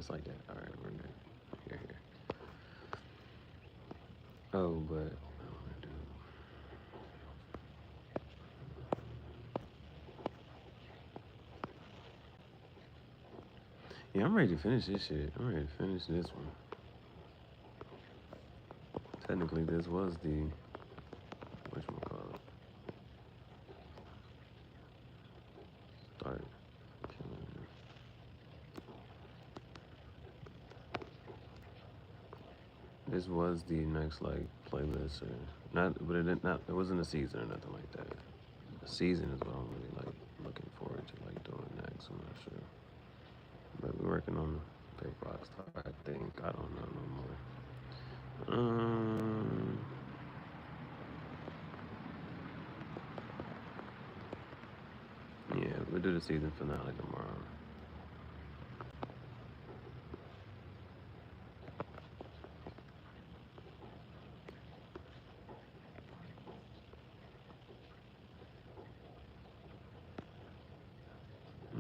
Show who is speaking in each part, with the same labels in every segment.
Speaker 1: just like that. All right, we're good. Here. Oh, but I want to do. Yeah, I'm ready to finish this shit. I'm ready to finish this one. Technically, this was the whatchamacallit, start killing. This was the next like playlist or not, but it wasn't a season or nothing like that. A season is what I'm really like looking forward to like doing next. I'm not sure, but we're working on the Big Rock Star. I think I don't know no more. Yeah, we'll do the season finale tomorrow.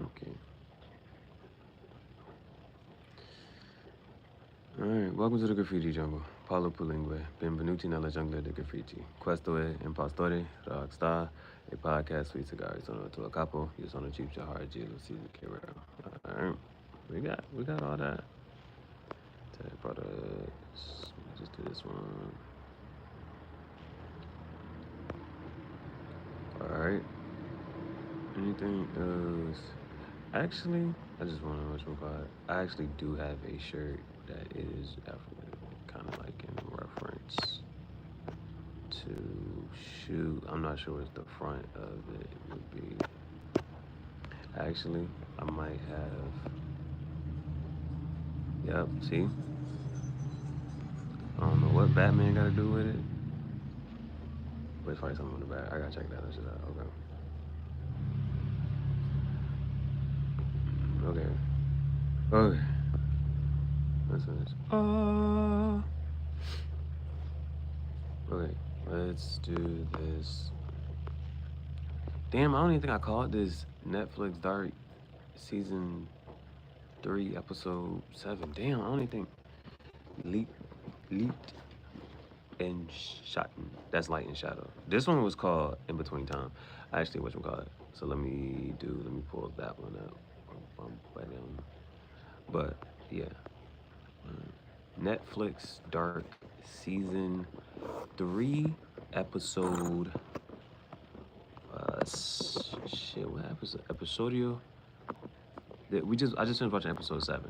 Speaker 1: Okay. Alright, welcome to the Graffiti Jungle. Paolo Pulingue, benvenuti nella giungla del graffiti. Questo è Impostore Rockstar, a podcast sui cigari sono tuo capo. Io sono Chief Gihareh, Gihareh. Alright, we got all that. Tag products. Just do this one. Alright. Anything else? Actually, I just want to whatchamacallit. I actually do have a shirt that is kind of like in reference to shoot. I'm not sure what the front of it would be. Actually, I might have. Yep, see? I don't know what Batman got to do with it. But it's probably something in the back. I gotta check that shit out. Okay. Okay. Let's finish. Okay, let's do this. Damn, I don't even think I called this Netflix Dark Season 3, Episode 7. Damn, I don't even think Leaped and Shot. That's Light and Shadow. This one was called In Between Time. Actually, whatchamacallit. So let me pull that one up. But yeah. Netflix Dark Season 3, Episode shit, what episode? Episodio? I just finished watching episode 7.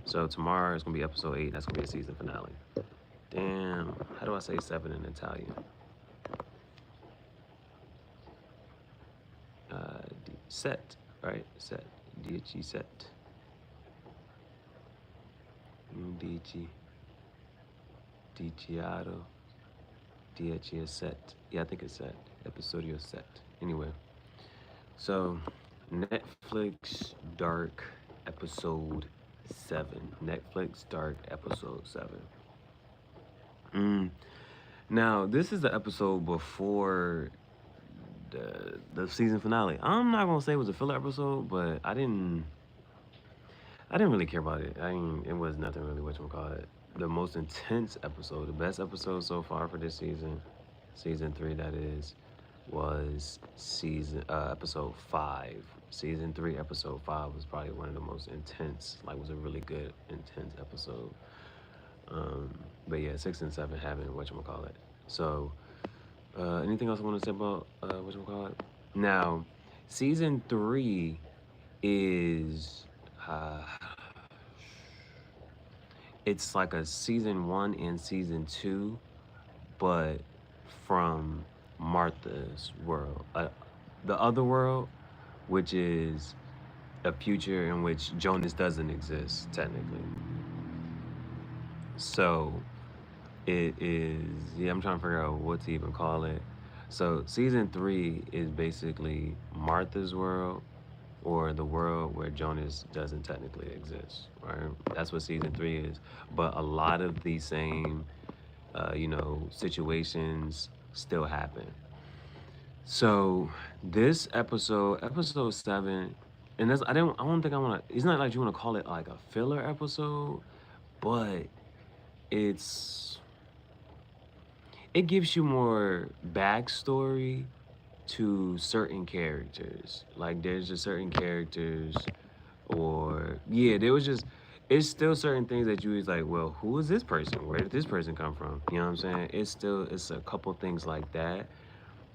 Speaker 1: So tomorrow is gonna be episode 8. That's gonna be a season finale. Damn, how do I say 7 in Italian? Set, right? Set. Dieci set. Dieci. Diciado. Dieci set. Yeah, I think it's set. Episodio set. Anyway. So, Netflix Dark Episode 7. Netflix Dark Episode 7. Now, this is the episode before the season finale. I'm not gonna say it was a filler episode, but I didn't really care about it. It was nothing really whatchamacallit. The most intense episode, the best episode so far for this season 3 that is, was episode 5. Season 3, episode 5 was probably one of the most intense, like was a really good, intense episode. But yeah, 6 and 7 haven't whatchamacallit. So, anything else I want to say about whatchamacallit? Now, season 3 is it's like a season 1 and season 2, but from Martha's world, the other world, which is a future in which Jonas doesn't exist technically. So it is, yeah, I'm trying to figure out what to even call it. So season 3 is basically Martha's world, or the world where Jonas doesn't technically exist, right? That's what season 3 is. But a lot of the same, situations still happen. So this episode 7, and that's I don't think I want to. It's not like you want to call it like a filler episode, but it's it gives you more backstory to certain characters. Like there's just certain characters, or yeah, there was just it's still certain things that you was like, well, who is this person? Where did this person come from? You know what I'm saying? It's a couple things like that,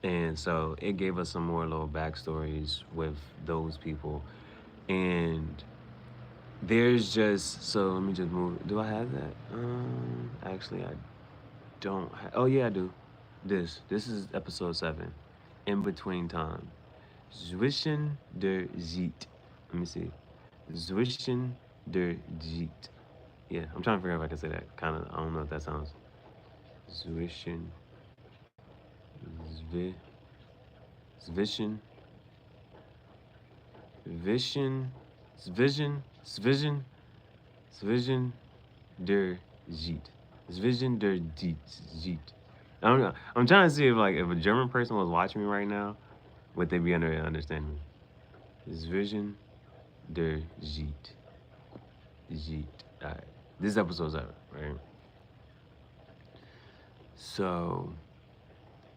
Speaker 1: and so it gave us some more little backstories with those people, and there's just so let me just move. Do I have that? Actually, I don't. Oh yeah, I do. This is episode 7, in between time. Zwischen der Zeit. Let me see. Zwischen der Zeit. Yeah, I'm trying to figure out if I can say that. Kind of. I don't know if that sounds. Zwischen. Zwi. Zwischen. Vision. Vision. Vision. Zwischen der Zeit. Zwischen der Zeit. I don't know. I'm trying to see if a German person was watching me right now, would they be understanding me? Zwischen der Zeit. Zeit. Alright. This is episode 7, right? So,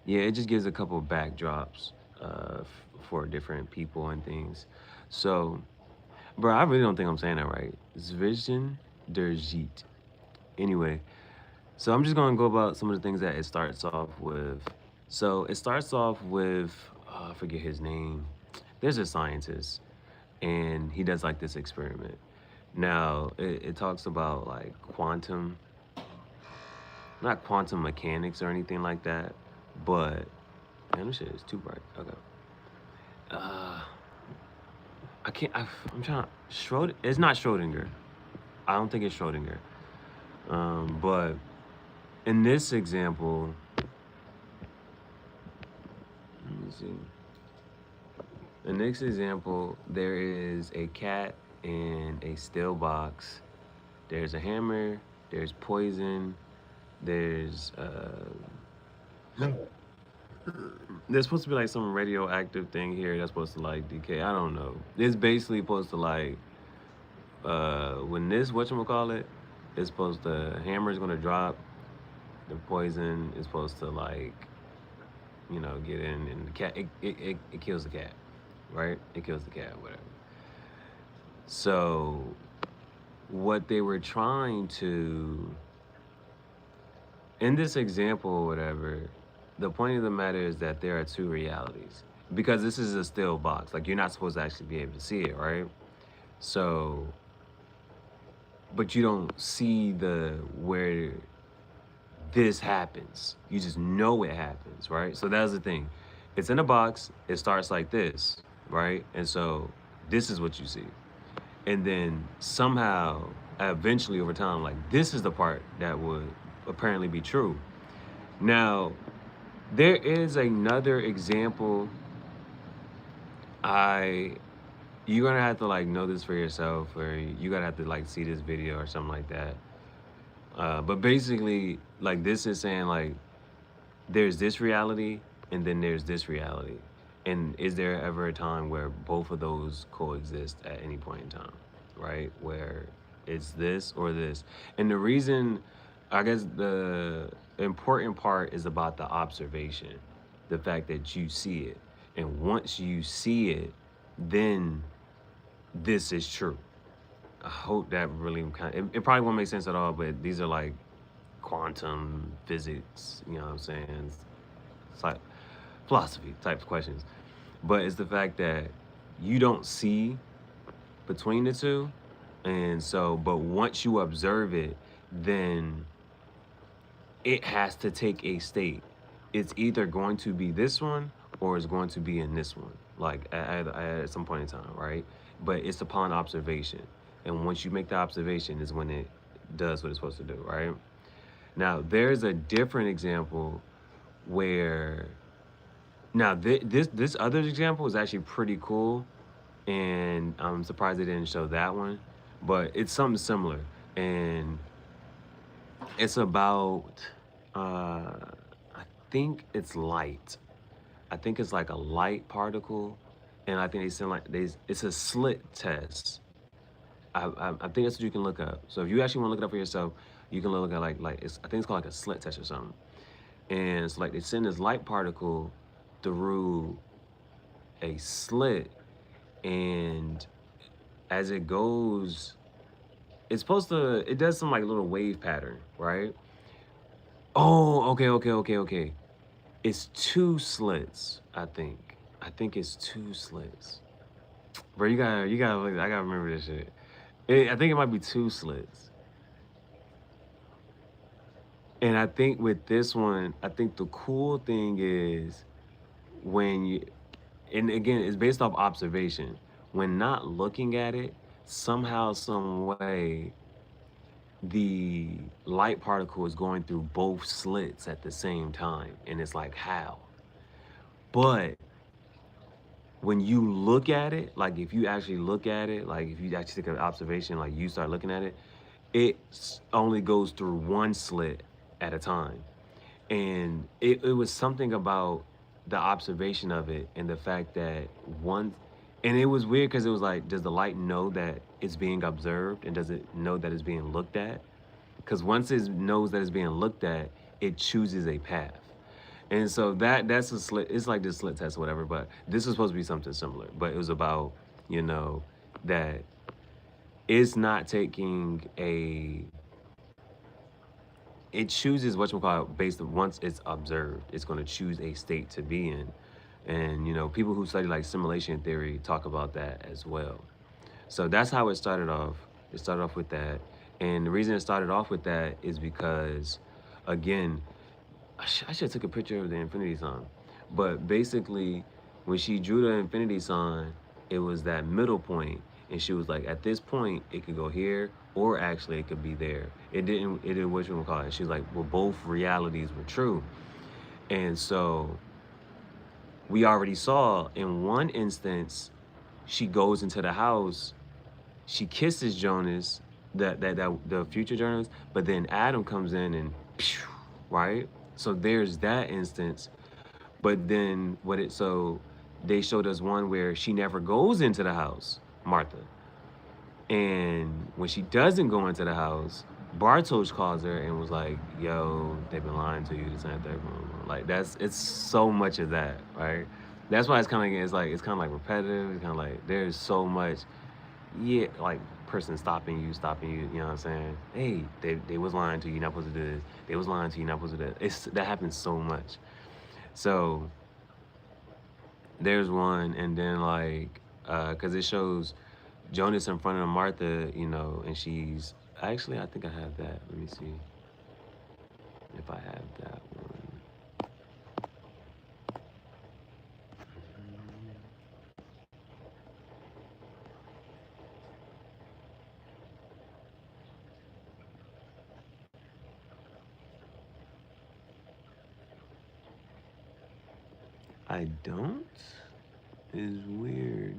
Speaker 1: yeah, it just gives a couple backdrops for different people and things. So, bro, I really don't think I'm saying that right. Zwischen der Zeit. Anyway, so I'm just gonna go about some of the things that it starts off with. So it starts off with I forget his name. There's a scientist, and he does like this experiment. Now it talks about like not quantum mechanics or anything like that, but man, this shit is too bright. Okay. Uh, I can't. I'm trying. It's not Schrodinger. I don't think it's Schrodinger. But in this example, let me see. In this example, there is a cat in a steel box. There's a hammer. There's poison. There's there's supposed to be like some radioactive thing here that's supposed to like decay. I don't know. It's basically supposed to like when this whatchamacallit, it's supposed to hammer's gonna drop. The poison is supposed to like get in, and the cat it kills the cat, right? It kills the cat, whatever. So what they were trying to in this example or whatever, the point of the matter is that there are two realities. Because this is a still box. Like you're not supposed to actually be able to see it, right? So but you don't see the where this happens. You just know it happens, right? So that's the thing. It's in a box, it starts like this, right? And so this is what you see. And then somehow, eventually over time, like this is the part that would apparently be true. Now, there is another example. You're gonna have to like know this for yourself, or you gotta have to like see this video or something like that. But basically, like this is saying like there's this reality and then there's this reality. And is there ever a time where both of those coexist at any point in time, right? Where it's this or this. And the reason, I guess the important part is about the observation, the fact that you see it. And once you see it, then this is true. I hope that really it probably won't make sense at all, but these are like quantum physics, you know what I'm saying? It's like philosophy type of questions. But it's the fact that you don't see between the two. And so, but once you observe it, then it has to take a state. It's either going to be this one or it's going to be in this one, like at some point in time, right? But it's upon observation. And once you make the observation is when it does what it's supposed to do, right? Now, there's a different example where, now this other example is actually pretty cool, and I'm surprised they didn't show that one, but it's something similar, and it's about, I think it's light. I think it's like a light particle, and I think they send like it's a slit test. I think that's what you can look up. So if you actually want to look it up for yourself, you can look at like I think it's called like a slit test or something. And it's like they send this light particle through a slit, and as it goes, it's supposed to. It does some like little wave pattern, right? Oh, okay. It's two slits, I think. I think it's two slits. Bro, I gotta remember this shit. I think it might be two slits. And I think with this one, I think the cool thing is when you, and again, it's based off observation. When not looking at it, somehow, some way, the light particle is going through both slits at the same time. And it's like, how? But when you look at it, like if you actually look at it, like if you actually take an observation, like you start looking at it, it only goes through one slit at a time. And it was something about the observation of it and the fact that one, and it was weird because it was like, does the light know that it's being observed and does it know that it's being looked at? Because once it knows that it's being looked at, it chooses a path. And so that's a slit. It's like this slit test or whatever. But this is supposed to be something similar. But it was about, you know, that it's not taking a. It chooses whatchamacallit based on once it's observed. It's going to choose a state to be in, and people who study like simulation theory talk about that as well. So that's how it started off. It started off with that, and the reason it started off with that is because, again, I should have took a picture of the infinity sign. But basically, when she drew the infinity sign, it was that middle point, and she was like, at this point, it could go here, or actually, it could be there. It didn't. It did what you would call it. She was like, well, both realities were true, and so we already saw in one instance, she goes into the house, she kisses Jonas, that the future Jonas, but then Adam comes in and, right? So there's that instance. But then so they showed us one where she never goes into the house, Martha. And when she doesn't go into the house, Bartosz calls her and was like, yo, they've been lying to you, this and that. Like it's so much of that, right? That's why it's kind of it's kind of like repetitive. It's kind of like there's so much, yeah, like person stopping you, you know what I'm saying? Hey, they was lying to you, you're not supposed to do this. They was lying to you, you're not supposed to do this. That happens so much. So there's one, and then like, cause it shows Jonas in front of Martha, and she's actually, I think I have that. Let me see if I have that one. I don't? Is weird.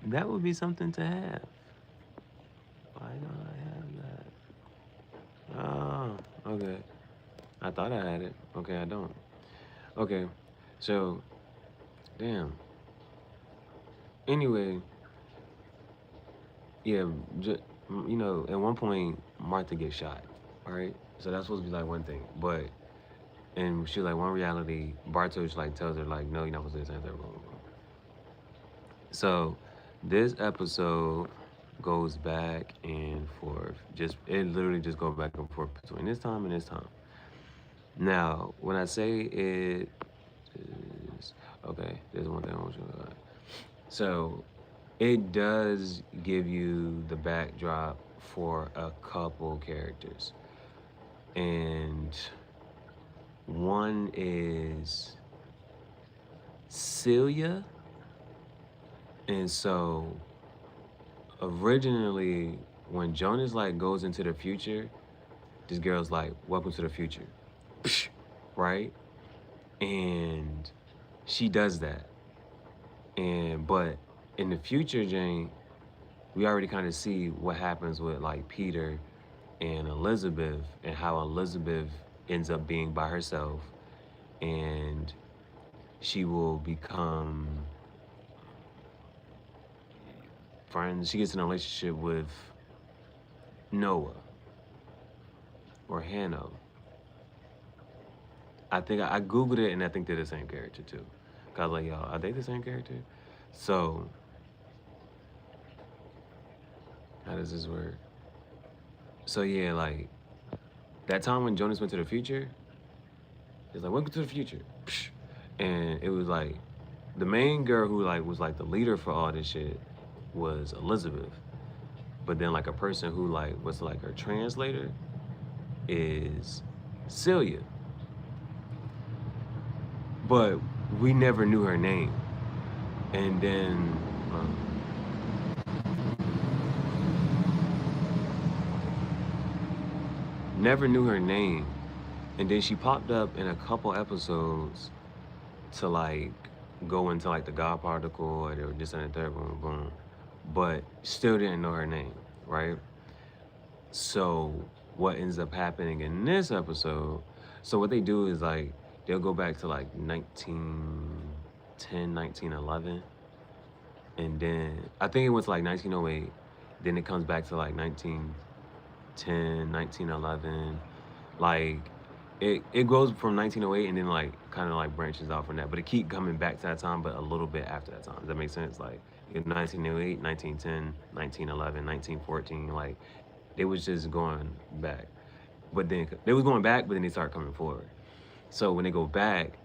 Speaker 1: That would be something to have. Why don't I have that? Oh, okay. I thought I had it. Okay, I don't. Okay, so, damn. Anyway, yeah, at one point, Martha gets shot, all right? So that's supposed to be like one thing, but, and she's like, one reality, Bartosz like tells her like, no, you're not supposed to do this, blah, blah, blah. So this episode goes back and forth. It literally just goes back and forth between this time and this time. Now, when I say it is okay, there's one thing I want you to know. So it does give you the backdrop for a couple characters. And one is Celia. And so originally when Jonas like goes into the future, this girl's like, welcome to the future. Right? And she does that. But in the future, Jane, we already kind of see what happens with like Peter and Elizabeth, and how Elizabeth ends up being by herself, and she will become friends. She gets in a relationship with Noah or Hannah. I think I googled it, and I think they're the same character too. Cause I was like, y'all, are they the same character? So how does this work? So yeah, like that time when Jonas went to the future, it's like, welcome to the future. And it was like the main girl who like was like the leader for all this shit was Elizabeth. But then like a person who like was like her translator is Celia. But we never knew her name. And then never knew her name. And then she popped up in a couple episodes to like go into like the God particle or this and the third, boom, boom. But still didn't know her name, right? So what ends up happening in this episode, so what they do is like they'll go back to like 1910, 1911. And then I think it was like 1908. Then it comes back to like 1910, 1911. Like it goes from 1908 and then like kind of like branches out from that. But it keep coming back to that time, but a little bit after that time. Does that make sense? Like 1908, 1910, 1911, 1914. Like they was just going back. But then they was going back, but then they start coming forward. So when they go back,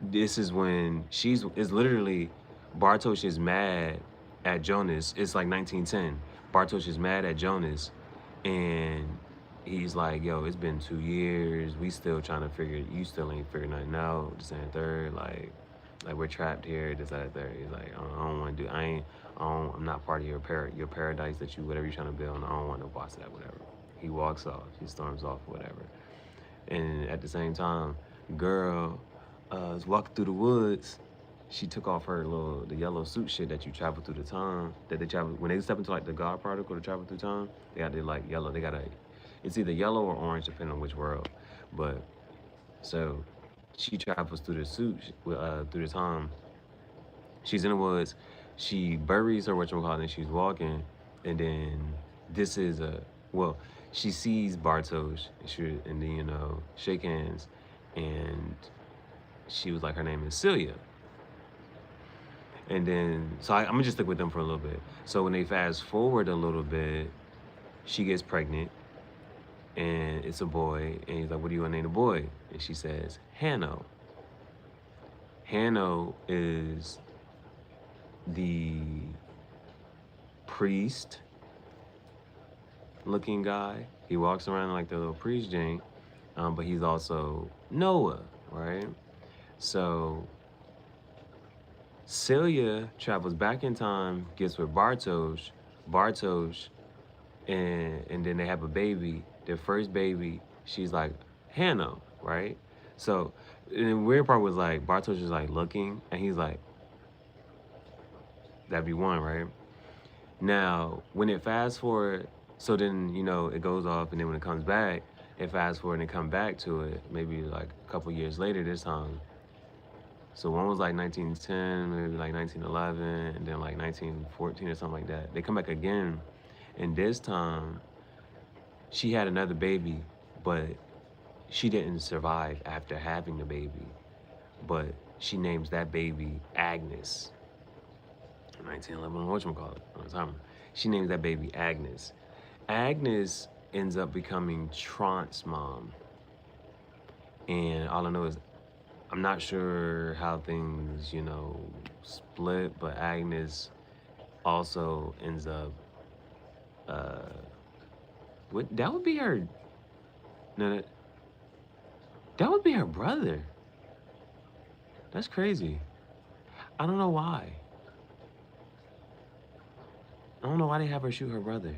Speaker 1: this is when it's literally Bartosz is mad at Jonas. It's like 1910. Bartosz is mad at Jonas, and he's like, yo, it's been 2 years. We still trying to you still ain't figured nothing out. This and third, like we're trapped here. This and third. He's like, I don't want to do. I'm not part of your paradise that whatever you're trying to build. I don't want no boss of that, whatever. He walks off. He storms off, whatever. And at the same time, girl is walking through the woods. She took off the yellow suit shit that you travel through the time. That they travel when they step into like the God particle to travel through time. They got like yellow. It's either yellow or orange depending on which world. But so she travels through the suit through the time. She's in the woods. She buries her whatchamacallit and she's walking. And then she sees Bartosz and then shake hands, and she was like, her name is Celia. And then I'm gonna just stick with them for a little bit. So when they fast forward a little bit, she gets pregnant, and it's a boy, and he's like, what do you want to name the boy? And she says, Hanno. Hanno is the priest looking guy. He walks around like the little priest jank, but he's also Noah, right? So Celia travels back in time, gets with Bartosz, and then they have a baby. Their first baby, she's like, Hanno, right? So and the weird part was like Bartosz is like looking, and he's like, that'd be one, right? Now, when it fast forward, so then, it goes off, and then when it comes back, it fast forward and it come back to it, maybe like a couple years later this time. So one was like 1910, maybe like 1911, and then like 1914 or something like that. They come back again, and this time, she had another baby, but she didn't survive after having the baby. But she names that baby Agnes. 1911, whatchamacallit, she names that baby Agnes. Agnes ends up becoming Trant's mom. And all I know is, I'm not sure how things, split, but Agnes also ends up, that would be her, no, that would be her brother. That's crazy. I don't know why. I don't know why they have her shoot her brother.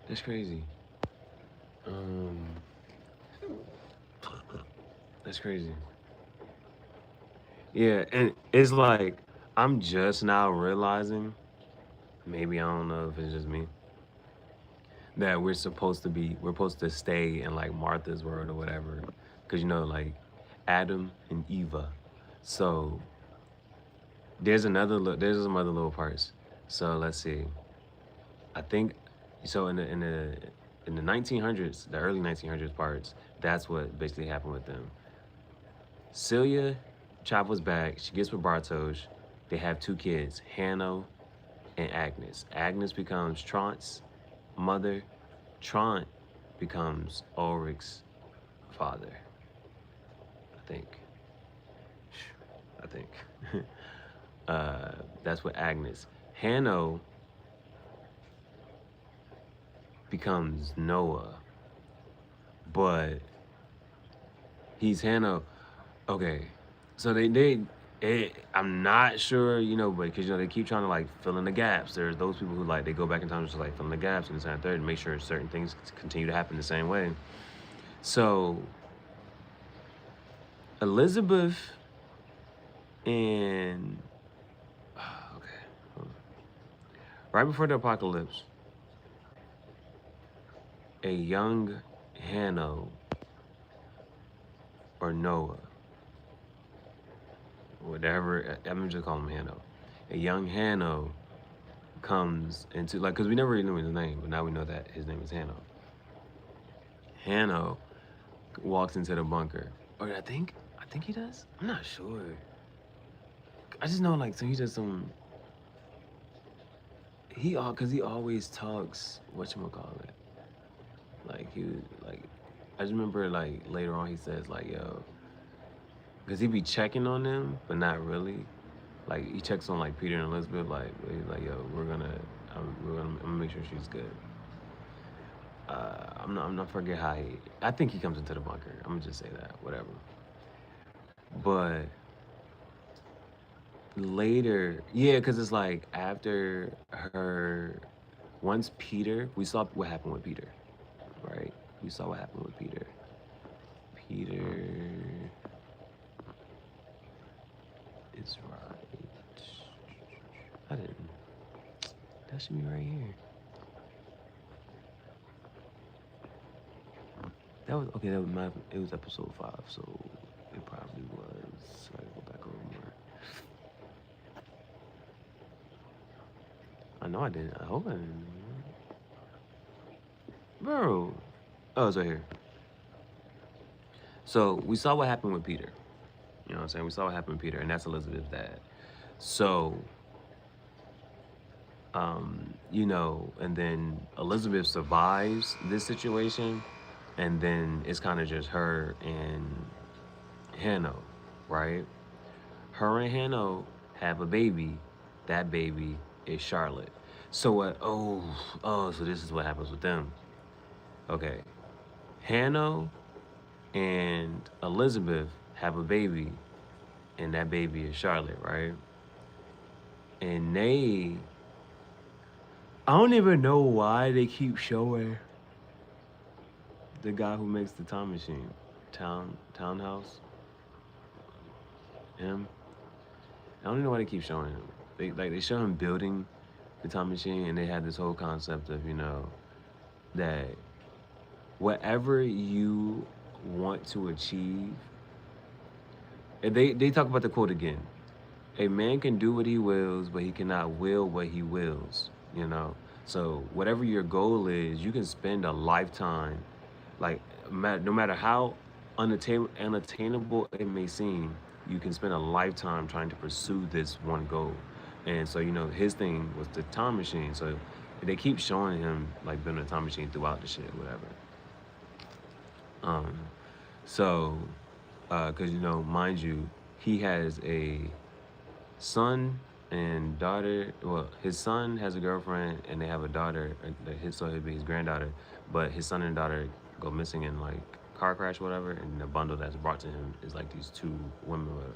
Speaker 1: That's crazy. That's crazy. Yeah, and it's like, I'm just now realizing, maybe I don't know if it's just me, that we're supposed to stay in like Martha's world or whatever. Cause like Adam and Eva. So there's some other little parts. So let's see. I think so in the 1900s, the early 1900s parts, that's what basically happened with them. Celia travels back. She gets with Bartosz. They have two kids, Hanno and Agnes. Agnes becomes Trant's mother. Trant becomes Ulrich's father. I think. I think. That's what Agnes. Hanno becomes Noah, but he's Hanno. Okay, so I'm not sure, but because they keep trying to like fill in the gaps. There's those people who like they go back in time and just like fill in the gaps and this and third and make sure certain things continue to happen the same way. So Elizabeth and okay, right before the apocalypse, a young Hanno or Noah, whatever, I'm just call him Hanno. A young Hanno comes into, like, because we never really knew his name, but now we know that his name is Hanno. Hanno walks into the bunker. Or I think he does? I'm not sure. I just know, like, so he does some, because he always talks, whatchamacallit. Like, I just remember, like, later on he says, like, yo, because he be checking on them, but not really. Like, he checks on, like, Peter and Elizabeth, like, he's like, yo, I'm gonna make sure she's good. I'm not forget how I think he comes into the bunker. I'm gonna just say that, whatever. But later, yeah, because it's like after once Peter, we saw what happened with Peter, right? We saw what happened with Peter. Peter is right. I didn't. That should be right here. That was okay. It was episode 5, so it probably was. I gotta go back over more. I know I didn't. I hope I didn't. Bro. Oh, it's right here. So we saw what happened with Peter. You know what I'm saying? We saw what happened with Peter, and that's Elizabeth's dad. So, and then Elizabeth survives this situation, and then it's kind of just her and Hanno, right? Her and Hanno have a baby. That baby is Charlotte. So what? So this is what happens with them. Okay, Hanno and Elizabeth have a baby, and that baby is Charlotte, right? And I don't even know why they keep showing the guy who makes the time machine, townhouse, him. I don't even know why they keep showing him. They show him building the time machine, and they had this whole concept of that whatever you want to achieve. And they talk about the quote again. A man can do what he wills, but he cannot will what he wills. So whatever your goal is, you can spend a lifetime, like no matter how unattainable it may seem, you can spend a lifetime trying to pursue this one goal. And so his thing was the time machine. So they keep showing him like building a time machine throughout the shit, whatever. So because mind you, he has a son and daughter. Well, his son has a girlfriend, and they have a daughter. So it'd be his granddaughter. But his son and daughter go missing in like car crash, or whatever. And the bundle that's brought to him is like these two women.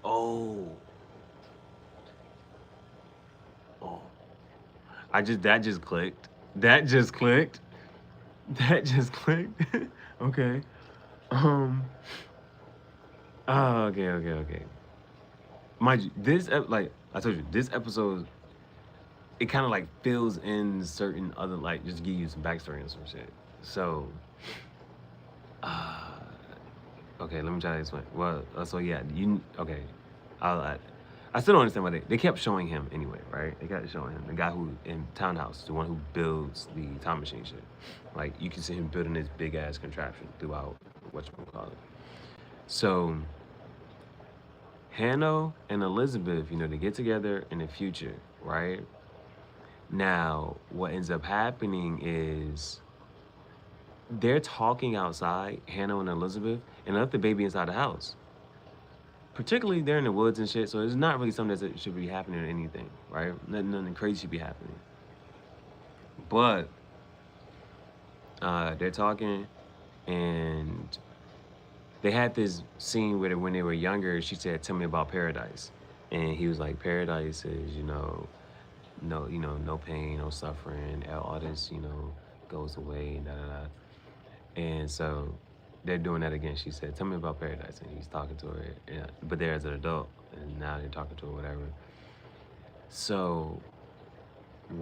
Speaker 1: Oh. That just clicked. That just clicked. Okay. Okay. Mind you, like I told you, this episode, it kind of like fills in certain other, like, just give you some backstory and some shit. So, Okay, let me try to explain. Well, so yeah, okay. I, I still don't understand why they kept showing him anyway, right? They kept showing him the guy who in Townhouse, the one who builds the time machine shit. Like you can see him building this big ass contraption throughout whatchamacallit. So Hanno and Elizabeth, they get together in the future, right? Now, what ends up happening is they're talking outside, Hanno and Elizabeth, and left the baby inside the house. Particularly they're in the woods and shit, so it's not really something that should be happening or anything, right? Nothing crazy should be happening. But they're talking, and they had this scene where when they were younger, she said, "Tell me about paradise," and he was like, "Paradise is, no pain, no suffering, all this, goes away, da da da." And so they're doing that again. She said, "Tell me about paradise," and he's talking to her, but they're as an adult, and now they're talking to her, whatever. So I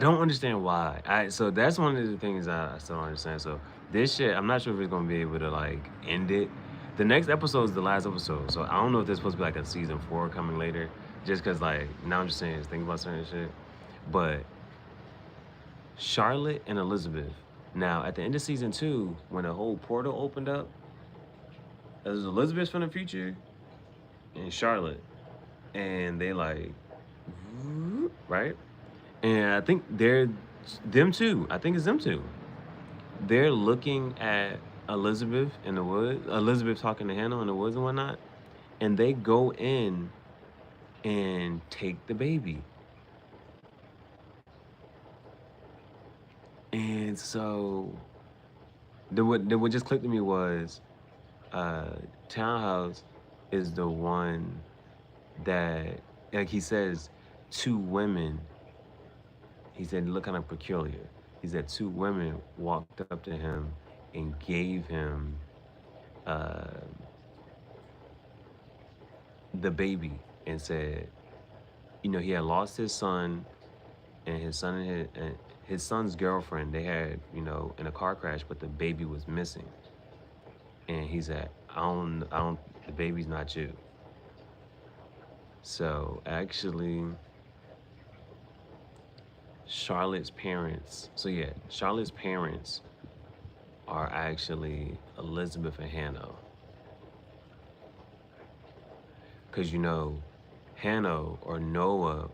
Speaker 1: don't understand why. So that's one of the things I still don't understand. So this shit, I'm not sure if it's gonna be able to like end it. The next episode is the last episode, so I don't know if there's supposed to be like a season 4 coming later. Just cause like now I'm just saying, thinking about certain shit. But Charlotte and Elizabeth. Now at the end of season 2, when the whole portal opened up, it was Elizabeth from the future and Charlotte, and they like, right? And I think they're them too. I think it's them too. They're looking at Elizabeth in the woods, Elizabeth talking to Hannah in the woods and whatnot, and they go in and take the baby. And so what just clicked to me was Townhouse is the one that, like he says, 2 women, he said, look kind of peculiar. He said 2 women walked up to him and gave him uh, the baby and said, he had lost his son, and his son's girlfriend, they had, in a car crash, but the baby was missing. And he said, the baby's not you. So actually, Charlotte's parents are actually Elizabeth and Hannah. Because, Hannah or Noah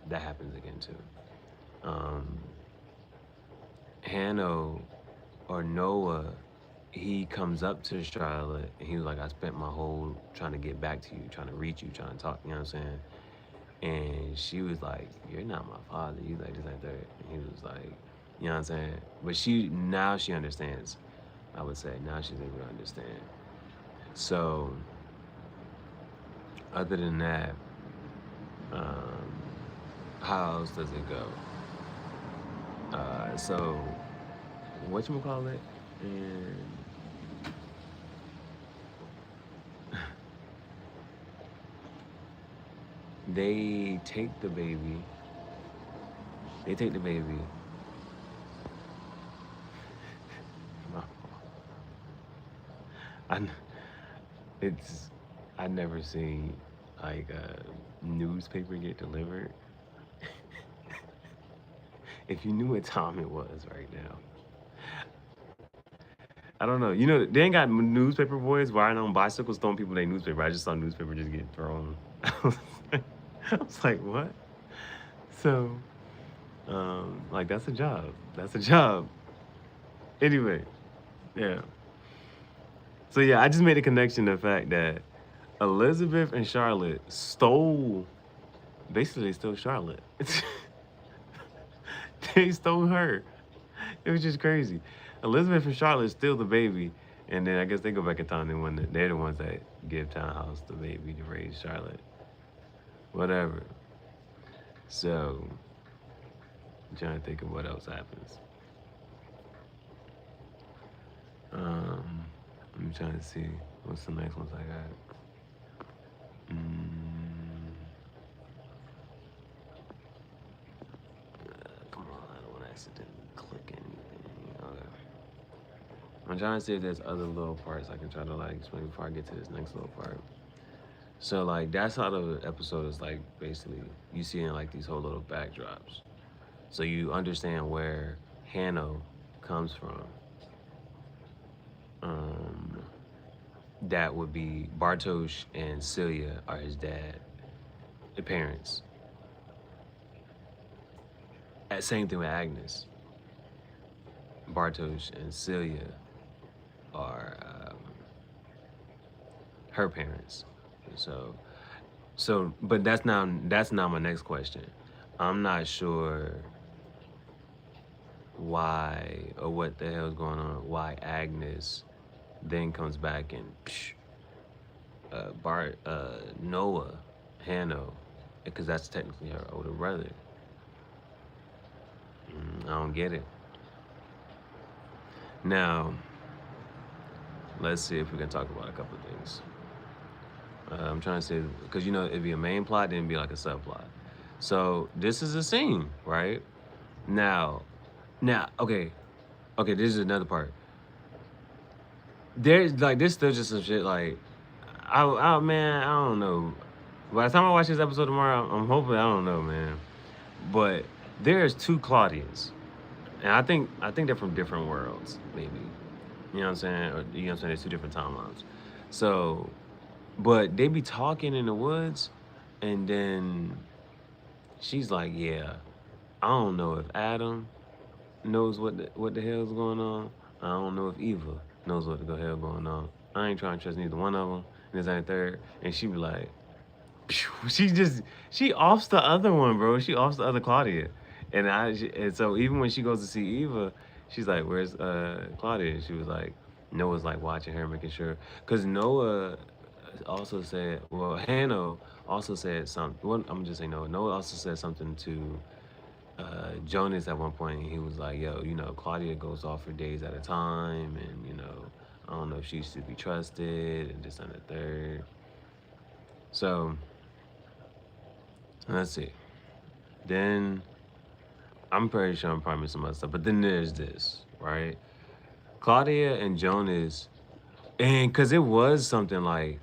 Speaker 1: that happens again too. Hannah or Noah, he comes up to Charlotte and he was like, I spent my whole trying to get back to you, trying to reach you, trying to talk, you know what I'm saying? And she was like, you're not my father, you like this, like that. And he was like, you know what I'm saying? But now she understands, I would say. Now she's able to understand. So, other than that, how else does it go? So, whatchamacallit? And they take the baby. I never seen like a newspaper get delivered. If you knew what time it was right now. I don't know. They ain't got newspaper boys riding on bicycles throwing people their newspaper. I just saw newspaper just get thrown. I was like, what? So, like that's a job. That's a job. Anyway, yeah. So yeah, I just made a connection to the fact that Elizabeth and Charlotte basically they stole Charlotte. They stole her. It was just crazy. Elizabeth and Charlotte steal the baby, and then I guess they go back in time and they're the ones that give Townhouse the baby to raise Charlotte. Whatever. So, I'm trying to think of what else happens. I'm trying to see what's the next ones I got. Come on, I don't want to accidentally click anything. Okay. I'm trying to see if there's other little parts I can try to like explain before I get to this next little part. So like that's how the episode is like basically you seeing like these whole little backdrops. So you understand where Hanno comes from. Um, that would be Bartosz and Celia are his dad, the parents. Same thing with Agnes. Bartosz and Celia are her parents. So, but that's not my next question. I'm not sure why or what the hell's going on. Why Agnes then comes back and Noah, Hanno, because that's technically her older brother. I don't get it. Now, let's see if we can talk about a couple of things. I'm trying to say, because it'd be a main plot, then it'd be like a subplot. So this is a scene, right? Now, okay, this is another part. There's like this still just some shit like, man, I don't know. By the time I watch this episode tomorrow, I'm hoping I don't know, man. But there's two Claudias, and I think they're from different worlds, maybe. You know what I'm saying? Or you know what I'm saying? There's two different timelines. So, but they be talking in the woods, and then she's like, "Yeah, I don't know if Adam knows what the hell's going on. I don't know if Eva knows what the hell going on. I ain't trying to trust neither one of them." And this ain't third, and she be like, she offs the other one, bro. She offs the other Claudia, and so even when she goes to see Eva, she's like, "Where's Claudia?" And she was like, Noah's like watching her, making sure, because Noah also said, well, Hanno also said something. Well, I'm just saying Noah. Noah also said something to Jonas at one point. He was like, "Yo, Claudia goes off for days at a time, and I don't know if she should be trusted, and this and the third." So let's see. Then I'm pretty sure I'm probably missing some other stuff, but then there's this, right? Claudia and Jonas, and because it was something like,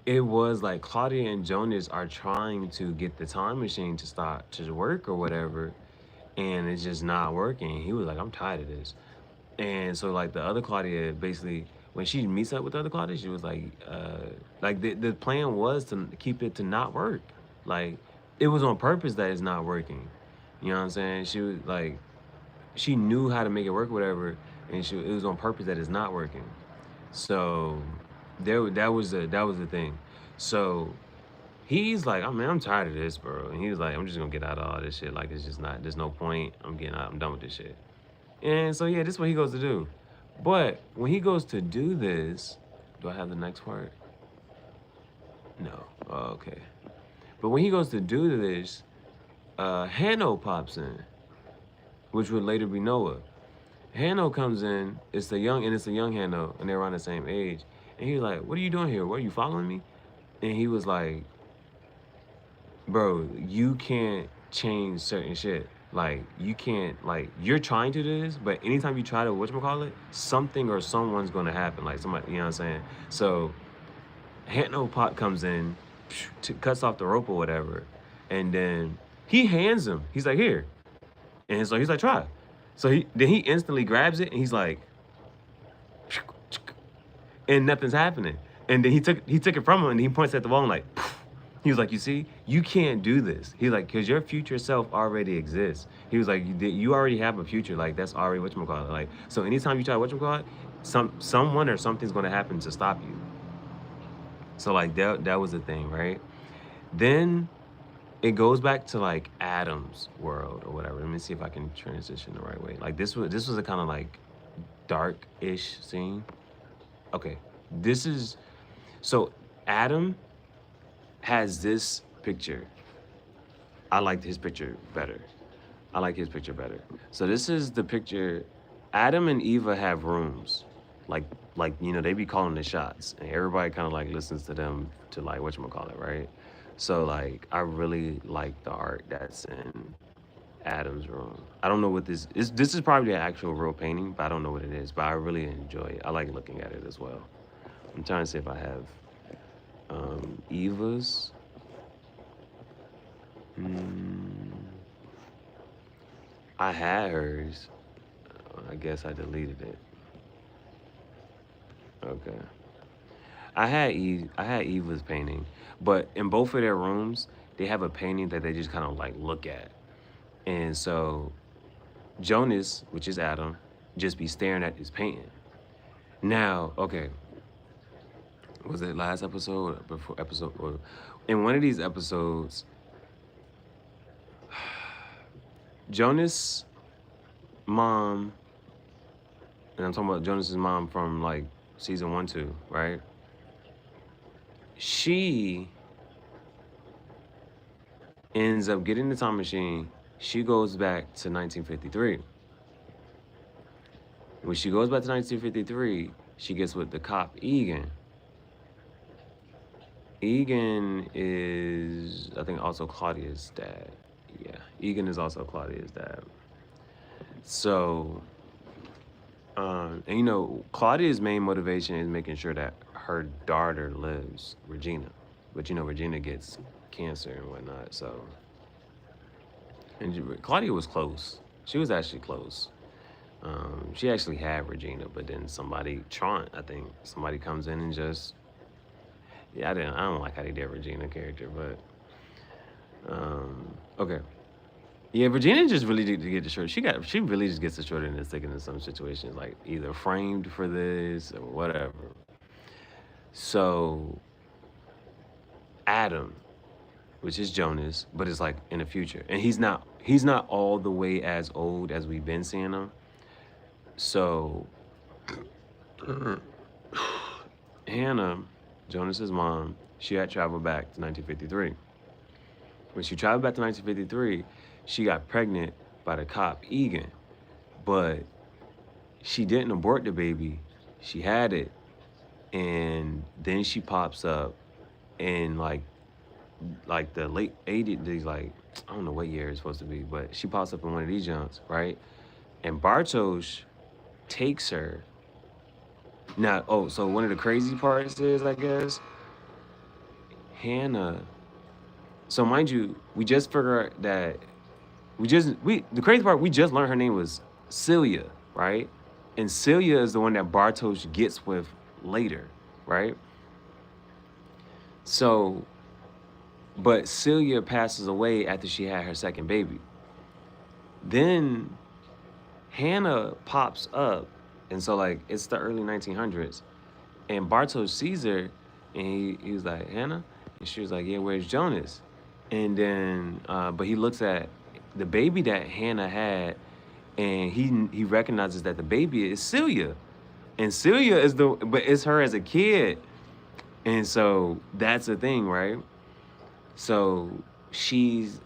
Speaker 1: it was like Claudia and Jonas are trying to get the time machine to start to work or whatever, and it's just not working. He was like, "I'm tired of this." And so like the other Claudia basically, when she meets up with the other Claudia, she was like the plan was to keep it to not work. Like it was on purpose that it's not working. You know what I'm saying? She was like, she knew how to make it work, whatever, and it was on purpose that it's not working. So that was the thing. So he's like, "Oh man, I'm tired of this, bro." And he was like, "I'm just gonna get out of all this shit. Like it's just not. There's no point. I'm getting out. I'm done with this shit." And so yeah, this is what he goes to do. But when he goes to do this, do I have the next part? No. Oh, okay. But when he goes to do this, Hanno pops in, which would later be Noah. Hanno comes in, it's a young Hanno, and they're around the same age. And he's like, "What are you doing here? What, are you following me?" And he was like, "Bro, you can't change certain shit. Like, you can't, like, you're trying to do this, but anytime you try to, whatchamacallit, something or someone's gonna happen. Like, somebody, you know what I'm saying?" So, Hanno Pot comes in, cuts off the rope or whatever, and then he hands him. He's like, "Here." And so he's like, "Try." So then he instantly grabs it, and he's like, and nothing's happening. And then he took it from him, and he points at the wall and like, he was like, "You see, you can't do this." He's like, "Because your future self already exists." He was like, "You already have a future. Like that's already whatchamacallit. Like so, anytime you try whatchamacallit, someone or something's gonna happen to stop you." So like that was the thing, right? Then it goes back to like Adam's world or whatever. Let me see if I can transition the right way. Like this was a kind of like dark-ish scene. Okay, this is so Adam has this picture. I liked his picture better. I like his picture better. So this is the picture. Adam and Eva have rooms, like they be calling the shots, and everybody kind of like listens to them to like whatchamacallit, right? So like I really like the art that's in Adam's room. I don't know what this is. This is probably the actual real painting, but I don't know what it is. But I really enjoy it. I like looking at it as well. I'm trying to see if I have Eva's. I had hers. I guess I deleted it. Okay. I had Eva's painting, but in both of their rooms, they have a painting that they just kind of like look at. And so Jonas, which is Adam, just be staring at this painting. Now, okay, was it last episode or before episode? Or in one of these episodes, Jonas' mom, and I'm talking about Jonas's mom from like season 1, 2, right? She ends up getting the time machine. She goes back to 1953. When she goes back to 1953, she gets with the cop Egan. Egan is, I think, also Claudia's dad. Yeah, Egan is also Claudia's dad. So, and you know, Claudia's main motivation is making sure that her daughter lives, Regina. But you know, Regina gets cancer and whatnot, so. And Claudia was close. She was actually close. She actually had Regina, but then somebody, Trant, I think, somebody comes in and just, yeah, I don't like how they did Regina character, but, okay. Yeah, Regina just really did get the short. She really just gets the short end of the stick in some situations, like either framed for this or whatever. So, Adam, which is Jonas, but it's like in the future, and he's not all the way as old as we've been seeing him. So, Hannah, Jonas's mom, she had traveled back to 1953. When she traveled back to 1953, she got pregnant by the cop Egan, but she didn't abort the baby. She had it, and then she pops up in like the late 80s, like I don't know what year it's supposed to be, but she pops up in one of these jumps, right? And Bartosz takes her. Now, so one of the crazy parts is, I guess, Hannah. So mind you, we just figured out that the crazy part, we just learned her name was Celia, right? And Celia is the one that Bartosz gets with later, right? So, but Celia passes away after she had her second baby. Then Hannah pops up, and so like it's the early 1900s, and Bartosz sees her, and he was like, Hannah? And she was like, yeah, where's Jonas? And then, but he looks at the baby that Hannah had, and he recognizes that the baby is Celia. And Celia is but it's her as a kid. And so that's the thing, right? So she's,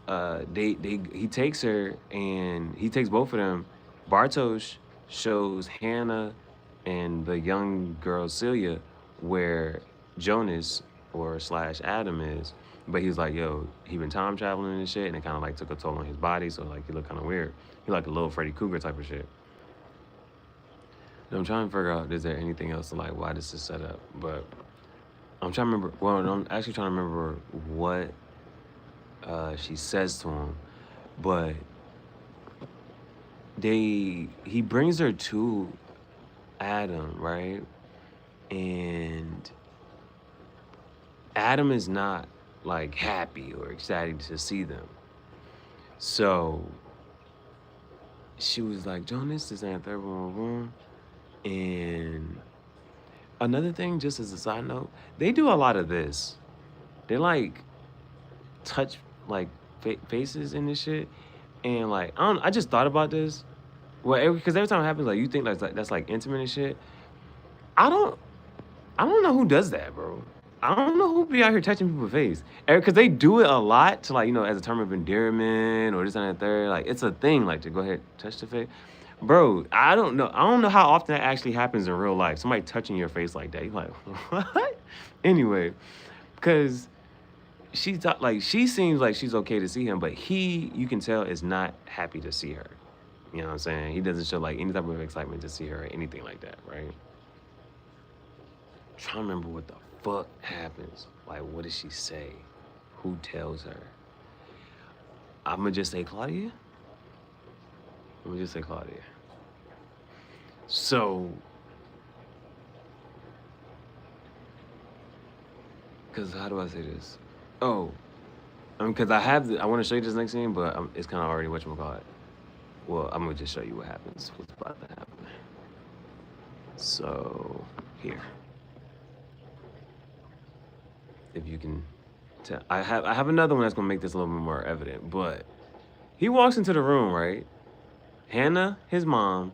Speaker 1: he takes her, and he takes both of them. Bartosz shows Hannah and the young girl Celia where Jonas or / Adam is, but he's like, yo, he been time traveling and shit, and it kind of like took a toll on his body, so like he looked kind of weird. He like a little Freddy Krueger type of shit. And I'm trying to figure out, is there anything else to like why this is set up? But I'm trying to remember. Well, I'm actually trying to remember what she says to him, but he brings her to Adam, right? And Adam is not like happy or excited to see them. So she was like, Jonas, this ain't third room. And another thing, just as a side note, they do a lot of this. They like touch like faces in this shit, and like I just thought about this. Well, because every time it happens, like you think that's like intimate and shit. I don't know who does that, bro. I don't know who be out here touching people's face, because they do it a lot to like, you know, as a term of endearment or this and that third. Like it's a thing, like to go ahead touch the face, bro. I don't know how often that actually happens in real life. Somebody touching your face like that, you're like, what? Anyway, because she seems like she's okay to see him, but you can tell, is not happy to see her. You know what I'm saying? He doesn't show like any type of excitement to see her or anything like that, right? I'm trying to remember what the fuck happens. Like, what does she say? Who tells her? I'm gonna just say Claudia. So, because how do I say this? Oh, because I want to show you this next scene, but it's kind of already whatchamacallit. Well, I'm gonna just show you what happens. What's about to happen. So, here. If you can tell, I have another one that's gonna make this a little bit more evident. But he walks into the room, right? Hannah, his mom,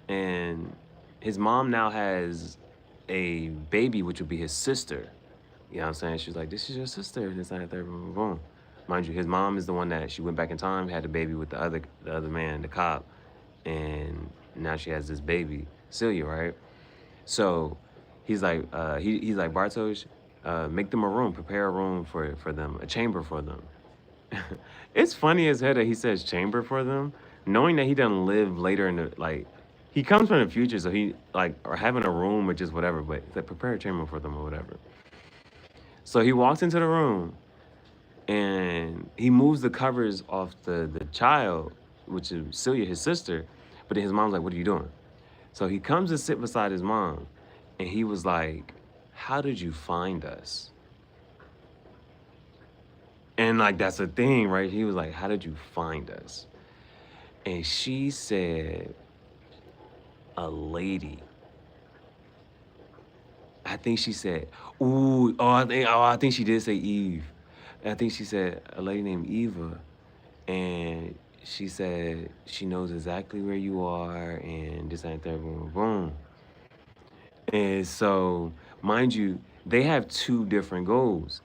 Speaker 1: and his mom now has a baby, which would be his sister. You know what I'm saying? She's like, "This is your sister." This, that, third, boom, boom, boom. Mind you, his mom is the one that she went back in time, had the baby with the other man, the cop, and now she has this baby, Celia, right? So he's like, he's like, Bartosz, make them a room, prepare a room for them, a chamber for them. It's funny as hell that he says chamber for them, knowing that he doesn't live later in the, like, he comes from the future, so he, like, or having a room or just whatever, but it's like, prepare a chamber for them or whatever. So he walks into the room and he moves the covers off the child, which is Celia, his sister, but then his mom's like, "What are you doing?" So he comes to sit beside his mom, and he was like, "How did you find us?" And like, that's the thing, right? He was like, "How did you find us?" And she said, "A lady." I think she said, "Ooh, I think she did say Eve." I think she said a lady named Eva, and she said she knows exactly where you are, and this and that, boom, boom, boom. And so, mind you, they have two different goals.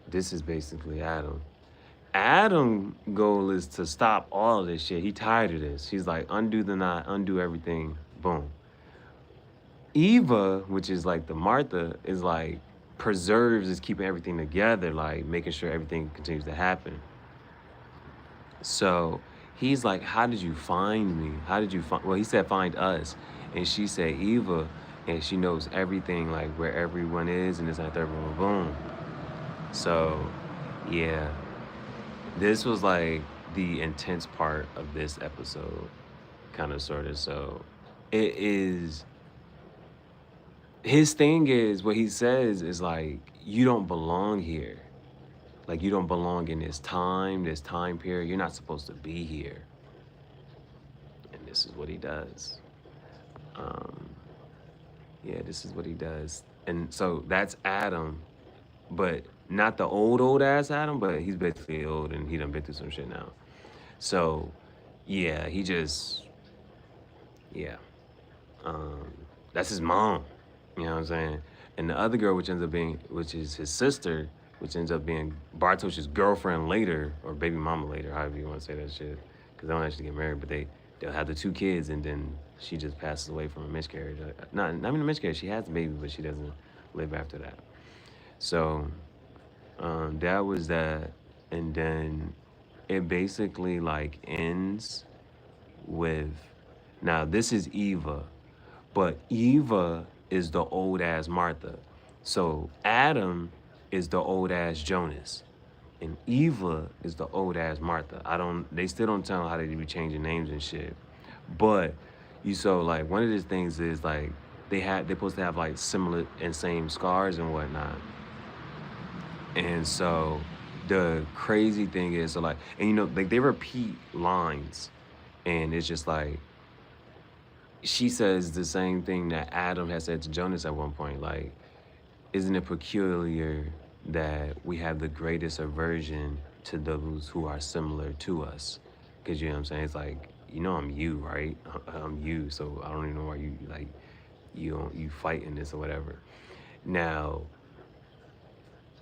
Speaker 1: This is basically Adam. Adam's goal is to stop all of this shit. He tired of this. He's like, undo the knot, undo everything, boom. Eva, which is like the Martha, is like preserves, is keeping everything together, like making sure everything continues to happen. So he's like, "How did you find me? How did you find?" Well, he said, "Find us," and she said, "Eva," and she knows everything, like where everyone is, and it's like, boom, boom. So, yeah, this was like the intense part of this episode, kind of, sort of. So, it is. His thing is, what he says is like, you don't belong here. Like, you don't belong in this time period. You're not supposed to be here. And this is what he does. Yeah, this is what he does. And so that's Adam, but not the old ass Adam, but he's basically old and he done been through some shit now. So, yeah, he just, yeah. That's his mom. You know what I'm saying? And the other girl, which is his sister, which ends up being Bartosz's girlfriend later, or baby mama later, however you want to say that shit, because they don't actually get married, but they'll have the two kids, and then she just passes away from a miscarriage. Not even a miscarriage. She has the baby, but she doesn't live after that. So that was that, and then it basically like ends with, now this is Eva, but Eva is the old ass Martha. So Adam is the old ass Jonas, and Eva is the old ass Martha. They still don't tell how they be changing names and shit. But so like one of these things is like they're supposed to have like similar and same scars and whatnot. And so the crazy thing is, so like, and you know, like they repeat lines, and it's just like, she says the same thing that Adam has said to Jonas at one point, like, isn't it peculiar that we have the greatest aversion to those who are similar to us? Because, you know what I'm saying? It's like, you know, I'm you, right? I'm you, so I don't even know why you, like, you fighting this or whatever. Now,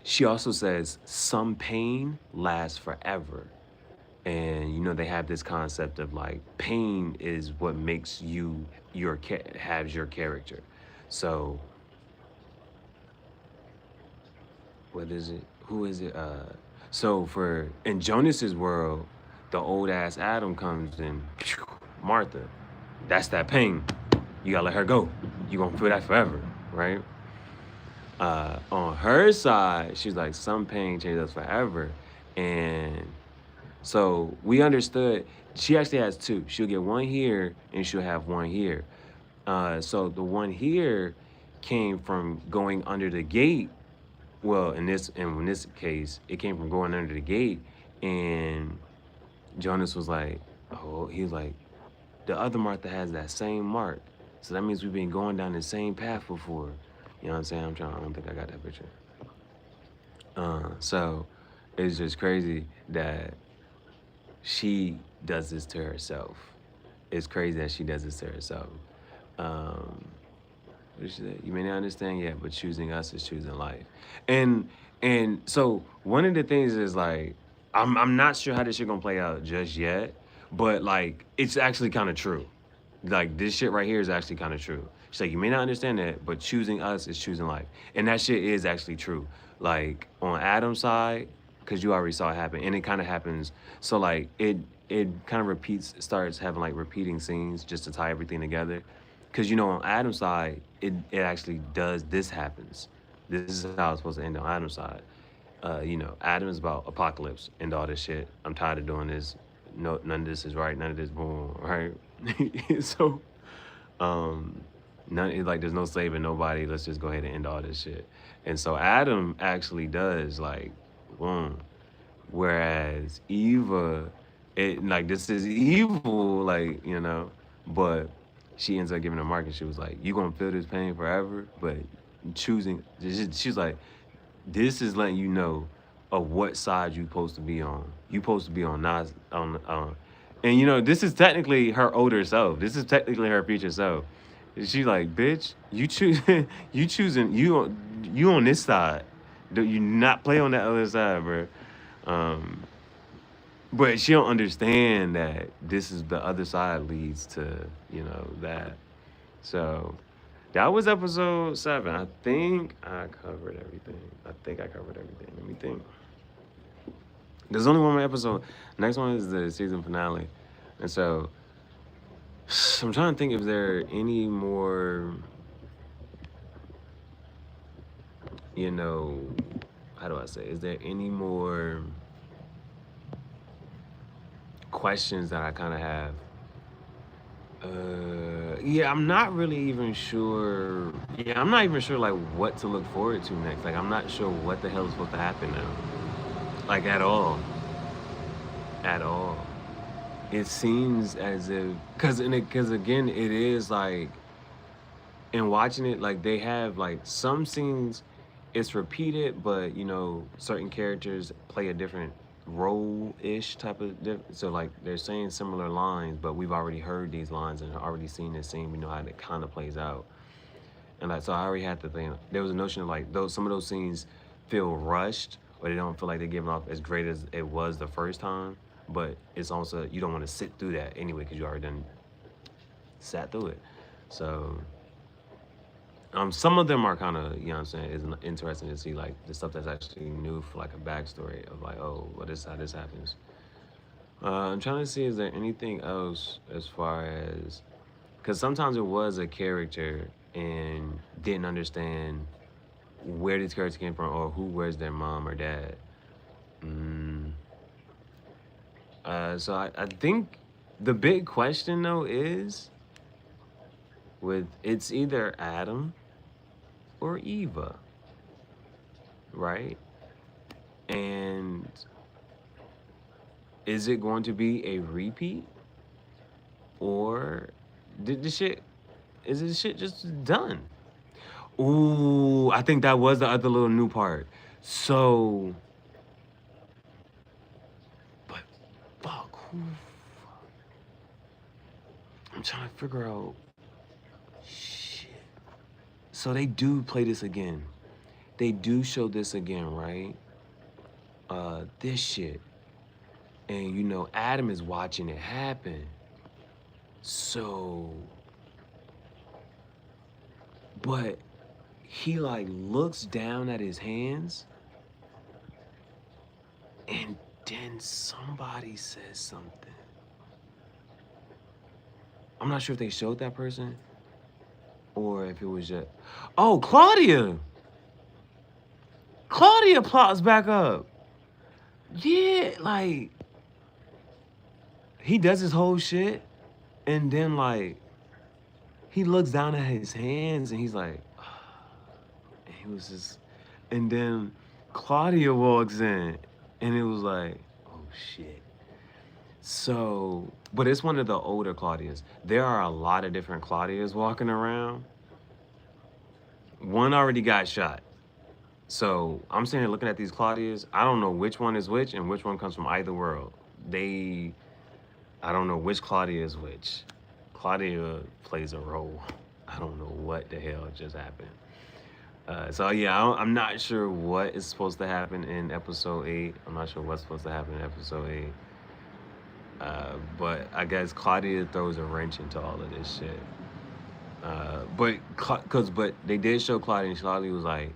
Speaker 1: she also says some pain lasts forever. And, you know, they have this concept of like, pain is what makes you has your character. So, what is it? who is it? So for in Jonas's world, the old ass Adam comes in, Martha. That's that pain. You gotta let her go. You gonna feel that forever, right? On her side, she's like, some pain changes us forever. And so we understood she actually has two. She'll get one here and she'll have one here. So the one here came from going under the gate. Well, in this case, it came from going under the gate, and Jonas was like, oh, he was like, the other Martha has that same mark. So that means we've been going down the same path before. You know what I'm saying? I don't think I got that picture. So it's just crazy that she does this to herself. It's crazy that she does this to herself. What did she say? You may not understand yet, but choosing us is choosing life. And so one of the things is like, I'm not sure how this shit gonna play out just yet, but like it's actually kind of true. Like this shit right here is actually kind of true. She's like, you may not understand that, but choosing us is choosing life. And that shit is actually true. Like on Adam's side, because you already saw it happen, and it kind of happens. So like it kind of starts having like repeating scenes just to tie everything together. Because you know on Adam's side, it actually does. This happens. This is how it's supposed to end on Adam's side. You know, Adam is about apocalypse and all this shit. I'm tired of doing this. No, none of this is right. None of this boom, right? So, none like there's no saving nobody. Let's just go ahead and end all this shit. And so Adam actually does like, boom. Whereas Eva, it like this is evil, like you know, but she ends up giving a mark and she was like, you gonna feel this pain forever, but choosing, she's like, this is letting you know of what side you supposed to be on. You supposed to be on Nas on, and you know this is technically her older self. This is technically her future self. She's like, bitch, you choose, you choosing, you on this side. Do you not play on that other side, bro? Um, but she don't understand that this is the other side leads to, you know, that. So that was episode 7. I think I covered everything. Let me think. There's only one more episode. Next one is the season finale. And so I'm trying to think if there are any more, you know, how do I say? Is there any more questions that I kind of have? Yeah, I'm not really even sure. Yeah, I'm not even sure like what to look forward to next. Like, I'm not sure what the hell is supposed to happen now. Like at all. At all. It seems as if, cause again, it is like, in watching it, like they have like some scenes, it's repeated, but you know, certain characters play a different role-ish type of so like they're saying similar lines, but we've already heard these lines and already seen this scene. We know how it kind of plays out, and like so I already had the thing. There was a notion of like those some of those scenes feel rushed, or they don't feel like they're giving off as great as it was the first time. But it's also you don't want to sit through that anyway because you already done sat through it. So some of them are kind of, you know what I'm saying, is interesting to see like the stuff that's actually new for like a backstory of like, oh, what is how this happens. I'm trying to see, is there anything else as far as, because sometimes it was a character and didn't understand where these characters came from or who was their mom or dad. So I think the big question though is with it's either Adam or Eva, right? And is it going to be a repeat, or is this shit just done? Ooh, I think that was the other little new part. So, but fuck, who? I'm trying to figure out. Shit. So they do play this again. They do show this again, right? This shit. And you know, Adam is watching it happen. So, but he like looks down at his hands And then somebody says something. I'm not sure if they showed that person or if it was just. Oh, Claudia! Claudia plops back up. Yeah, like he does his whole shit, and then like he looks down at his hands and he's like, and he was just, and then Claudia walks in, and it was like, oh shit. So, but it's one of the older Claudias. There are a lot of different Claudias walking around. One already got shot. So I'm sitting here looking at these Claudias. I don't know which one is which and which one comes from either world. I don't know which Claudia is which. Claudia plays a role. I don't know what the hell just happened. So yeah, I'm not sure what is supposed to happen in episode 8. I'm not sure what's supposed to happen in episode 8. But I guess Claudia throws a wrench into all of this shit. But they did show Claudia, and Claudia was like,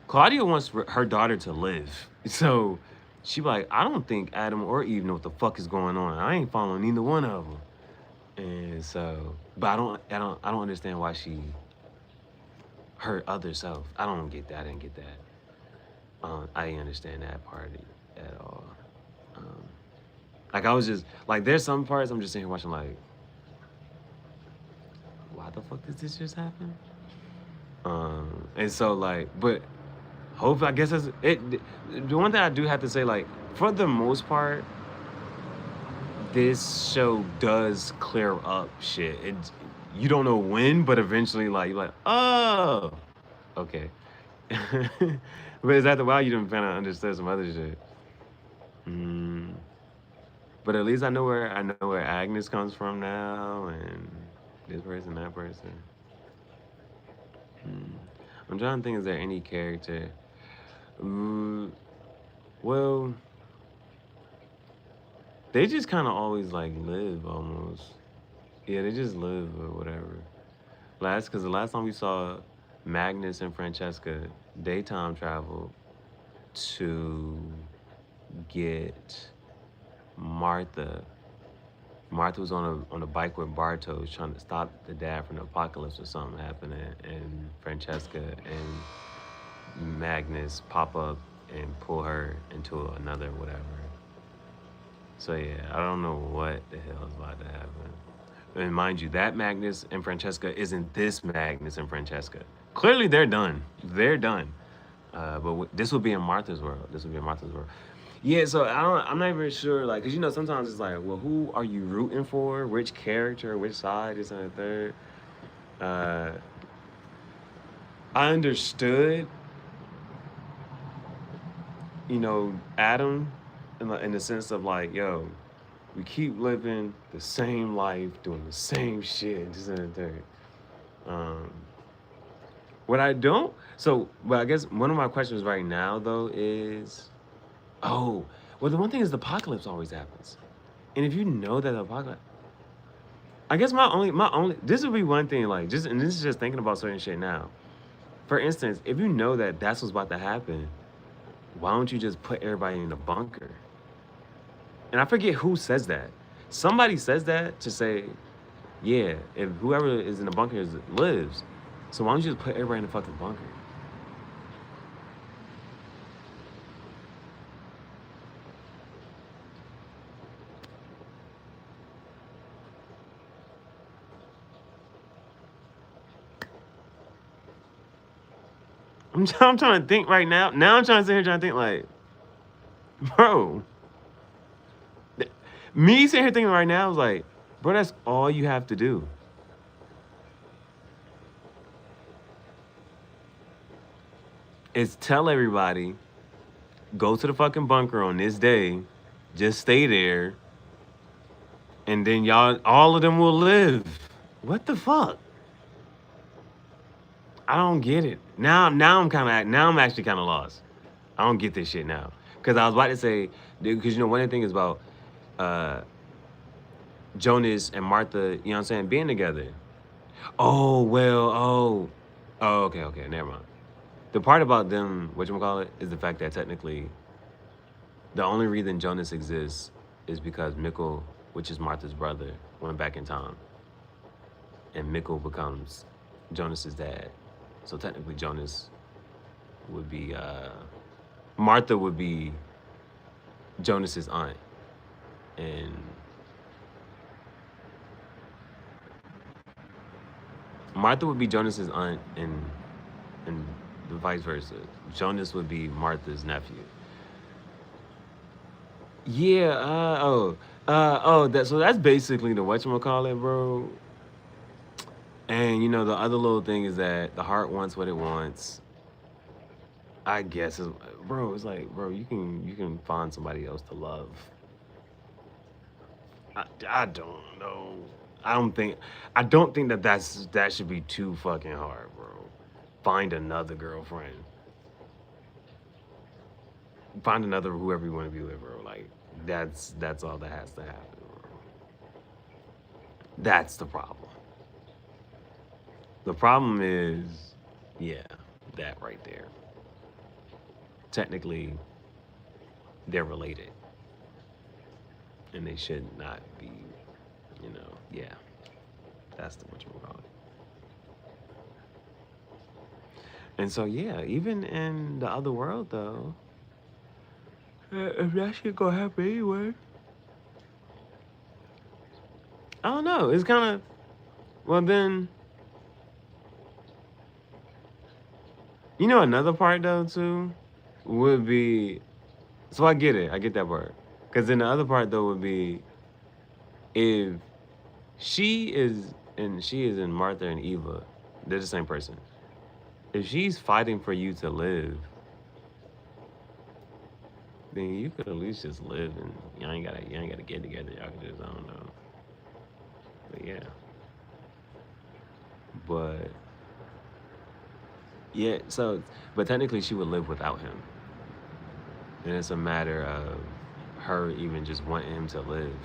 Speaker 1: Claudia wants her daughter to live. So she like, I don't think Adam or Eve know what the fuck is going on. I ain't following neither one of them. And so, but I don't understand why she her other self. I don't get that. I didn't get that. I didn't understand that part at all. Like I was just like, there's some parts I'm just sitting here watching like, why the fuck did this just happen? And so like, but hopefully, I guess that's it. The one thing I do have to say, like, for the most part, this show does clear up shit. You don't know when, but eventually, like, you're like, oh, okay. But is after a while you didn't kind of understand some other shit. But at least I know where Agnes comes from now, and this person, that person. I'm trying to think, is there any character? Well, they just kind of always like live almost. Yeah, they just live or whatever. Because the last time we saw Magnus and Francesca, they time traveled to get Martha. Martha was on a bike with Bartos trying to stop the dad from the apocalypse or something happening, and Francesca and Magnus pop up and pull her into another whatever. So yeah, I don't know what the hell is about to happen. And mind you, that Magnus and Francesca isn't this Magnus and Francesca. Clearly they're done. They're done. But this will be in Martha's world. This will be in Martha's world. Yeah, so I'm not even sure, like, because, sometimes it's like, well, who are you rooting for? Which character, which side is on the third? I understood, Adam in the sense of like, yo, we keep living the same life, doing the same shit, this and the third. What I don't, but I guess one of my questions right now, though, is, well, the one thing is the apocalypse always happens. And if you know that the apocalypse, I guess my only, this would be one thing, like, and this is just thinking about certain shit now. For instance, if you know that that's what's about to happen, why don't you just put everybody in a bunker? And I forget who says that. Somebody says that to say, yeah, if whoever is in the bunker lives, so why don't you just put everybody in a fucking bunker? I'm trying to think right now. Now I'm trying to sit here trying to think like, bro. Me sitting here thinking right now is like, bro, that's all you have to do. Is tell everybody, go to the fucking bunker on this day, just stay there, and then all of them will live. What the fuck? I don't get it. Now I'm actually kind of lost. I don't get this shit now. Because I was about to say, because one of the things about Jonas and Martha, you know what I'm saying, being together. Okay, never mind. The part about them, whatchamacallit, is the fact that technically The only reason Jonas exists is because Mikkel, which is Martha's brother, went back in time, and Mikkel becomes Jonas's dad. So technically, Jonas would be Martha would be Jonas's aunt, and Martha would be Jonas's aunt, and the vice versa. Jonas would be Martha's nephew. Yeah. So that's basically the whatchamacallit, bro. And you know the other little thing is that the heart wants what it wants. I guess, bro. It's like, bro, you can find somebody else to love. I don't know. I don't think that should be too fucking hard, bro. Find another girlfriend. Find another whoever you want to be with, bro. Like that's all that has to happen, bro. That's the problem. The problem is, yeah, that right there. Technically, they're related, and they should not be. Yeah, that's the what you call it. And so, yeah, even in the other world, though, if that shit gonna happen anyway, I don't know. It's kind of, well, then, another part, though, too, would be, so I get it. I get that part. Because then the other part, though, would be if she is in Martha and Eva, they're the same person. If she's fighting for you to live, then you could at least just live, and you ain't gotta get together. Y'all can just, I don't know. But yeah. But yeah, but technically she would live without him. And it's a matter of her even just wanting him to live.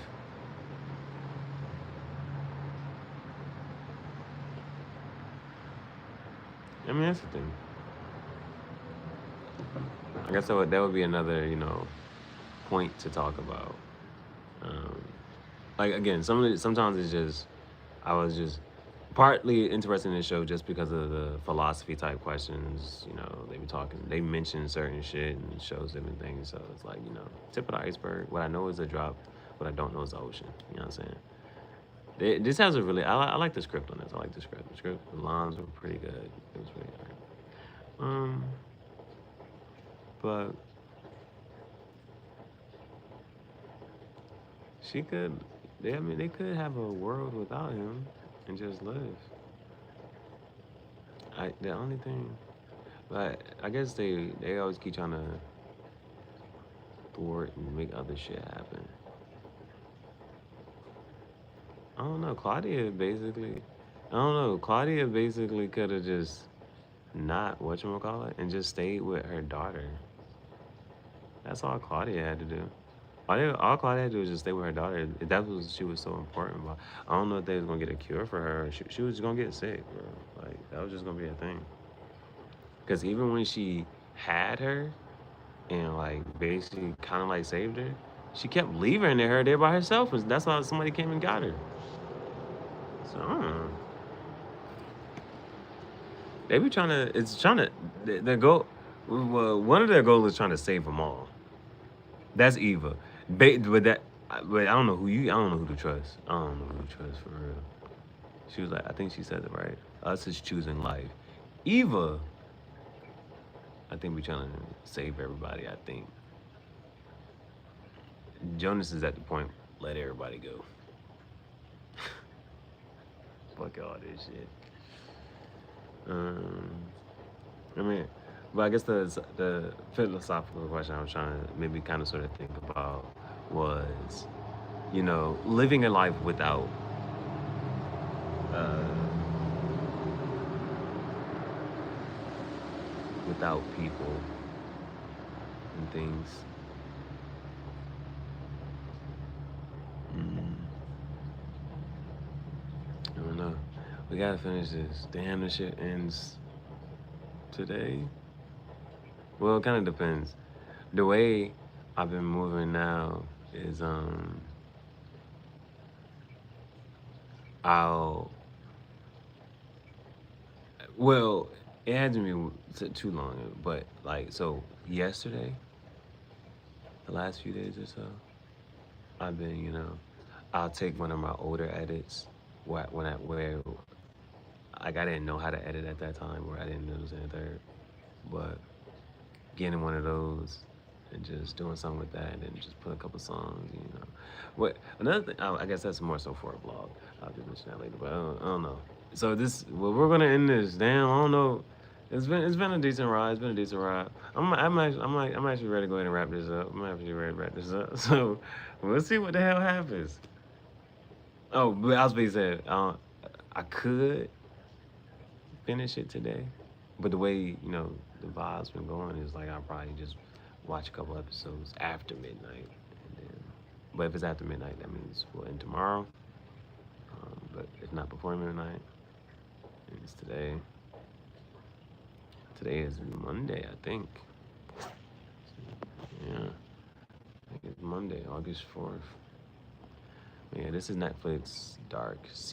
Speaker 1: I mean, that's the thing. I guess that would be another, point to talk about. Like again, sometimes it's just I was just partly interested in the show just because of the philosophy type questions. They mention certain shit and shows different things. So it's like, tip of the iceberg. What I know is a drop. What I don't know is the ocean. You know what I'm saying? This has a really, I like the script on this. I like the script. The lines were pretty good. It was pretty good. But she could, they could have a world without him and just live. The only thing, but I guess they always keep trying to thwart and make other shit happen. I don't know. Claudia basically could have just not whatchamacallit and just stayed with her daughter. That's all Claudia had to do. All Claudia had to do was just stay with her daughter. That was she was so important about. I don't know if they was gonna get a cure for her. She was gonna get sick, bro. Like that was just gonna be a thing. Cause even when she had her and like basically kind of like saved her, she kept leaving her there by herself. That's why somebody came and got her. So I don't know. They be trying to. It's trying to. Their goal. Well, one of their goals is trying to save them all. That's Eva. But I don't know who to trust. I don't know who to trust for real. She was like, I think she said it right. Us is choosing life. Eva, I think we trying to save everybody. I think Jonas is at the point. Let everybody go. Fuck all this shit. I mean, but I guess the philosophical question I was trying to maybe kind of sort of think about was, living a life without people and things. I don't know. We gotta finish this. Damn, this shit ends today. Well, it kind of depends. The way I've been moving now is I'll well, it hasn't been too long, but like so yesterday, the last few days or so, I've been I'll take one of my older edits where like I didn't know how to edit at that time, where I didn't know this and the third, but getting one of those and just doing something with that, and then just put a couple songs. What another thing? I guess that's more so for a vlog. I'll just mention that later, but I don't know. So well, we're gonna end this. Damn, I don't know. It's been a decent ride. It's been a decent ride. I'm actually ready to go ahead and wrap this up. I'm actually ready to wrap this up. So we'll see what the hell happens. Oh, but I was being said, I could finish it today, but the way the vibe's been going is like I'll probably just watch a couple episodes after midnight, and then. But if it's after midnight, that means we'll end tomorrow. But if not before midnight, it's today. Today is Monday, I think. Yeah, I think it's Monday, August 4th. Yeah, this is Netflix Dark Sea.